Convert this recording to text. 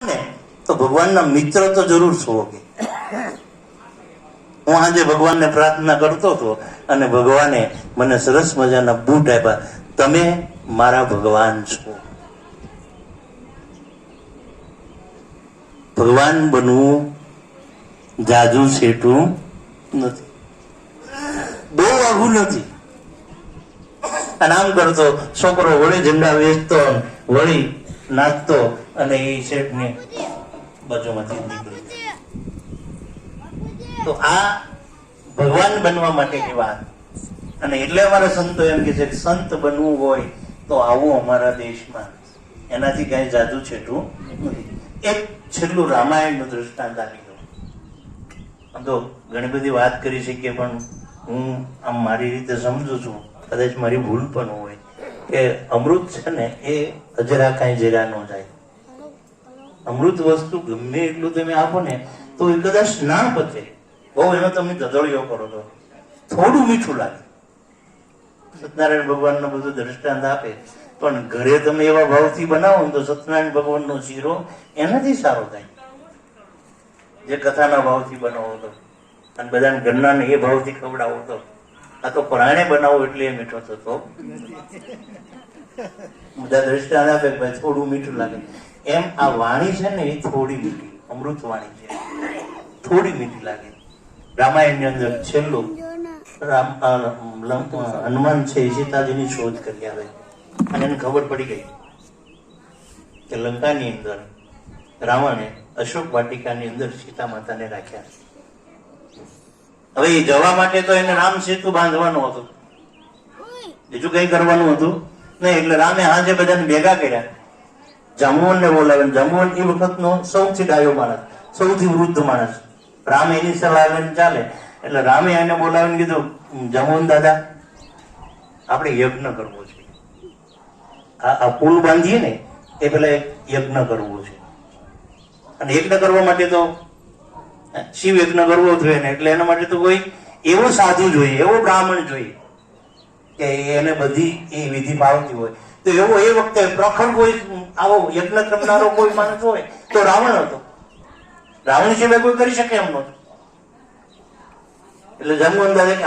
તો ભગવાનના મિત્ર તો જરૂર છો કે હું આજે ભગવાનને પ્રાર્થના કરતો હતો અને ભગવાને મને સરસ મજાના બૂટ આપ્યા. તમે મારા ભગવાન છો. ભગવાન બનવું જાજુ છેટું નથી, બહુ આઘું નથી. અને આમ કરતો છોકરો વળી ઝંડા વેચતો વળી નાચતો અને એ શેઠ ને બાજુમાંથી નીકળી. તો આ ભગવાન બનવા માટેની વાત. અને એટલે અમારા સંતો એમ કે છે કે સંત બનવું હોય તો આવું અમારા દેશમાં, એનાથી કઈ જાદુ છેટું નથી. એક છેલ્લું રામાયણનું દ્રષ્ટાંત આપી દઉં. આમ તો ઘણી બધી વાત કરી શકીએ, પણ હું આમ મારી રીતે સમજુ છું, કદાચ મારી ભૂલ પણ હોય, કે અમૃત છે ને એ અજરા કાંઈ જરા ન જાય. અમૃત વસ્તુ ગમે એટલું તમે આપો ને તો એ કદાચ ના પચે. બહુ એનો તમે ધધળિયો કરો તો થોડું મીઠું લાગે. સત્યનારાયણ ભગવાનનો બધું દ્રષ્ટાંત આપે, પણ ઘરે તમે એવા ભાવથી બનાવો ને તો સત્યનારાયણ ભગવાનનો શીરો એનાથી સારો થાય, જે કથાના ભાવથી બનાવો તો, અને બધાને ઘરના એ ભાવથી ખવડાવો તો. આ તો પરાણે બનાવો એટલે એ મીઠો થતો. બધા દ્રષ્ટાંત આપે ભાઈ થોડું મીઠું લાગે. એમ આ વાણી છે ને એ થોડી મીઠી, અમૃત વાણી છે, થોડી મીઠી લાગે. રામાયણની અંદર છેલ્લું હનુમાન છે એ સીતાજીની શોધ કરી આવે અને એને ખબર પડી ગઈ કે લંકાની અંદર રાવણે અશોક વાટિકાની અંદર સીતા માતાને રાખ્યા. હવે એ જવા માટે તો એને રામ સેતુ બાંધવાનો હતો, બીજું કઈ કરવાનું હતું નહીં. એટલે રામે હાજે બધાને ભેગા કર્યા, જાંબુવનને બોલાવે. જાંબુવન એ વખતનો સૌથી ડાયો માણસ, સૌથી વૃદ્ધ માણસ. રામ એની સલાહ લઈને ચાલે. એટલે રામે એને બોલાવીને કીધું, જાંબુવન દાદા, આપણે યજ્ઞ કરવો છે. આ પુલ બાંધીએ ને એ પેલા એક યજ્ઞ કરવો છે, અને યજ્ઞ કરવા માટે તો શિવ યજ્ઞ કરવો જોઈએ ને, એટલે એના માટે તો કોઈ એવો સાધુ જોઈએ, એવો બ્રાહ્મણ જોઈએ કે એને બધી એ વિધિ પાવતી હોય. તો એવો એ વખતે પ્રખર કોઈ આવો યજ્ઞ કરનારો કોઈ માણસ હોય તો રાવણ હતો. રાવણ સિવાય કોઈ કરી શકે એમ નહોતું. એટલે જાંબુવન દાદા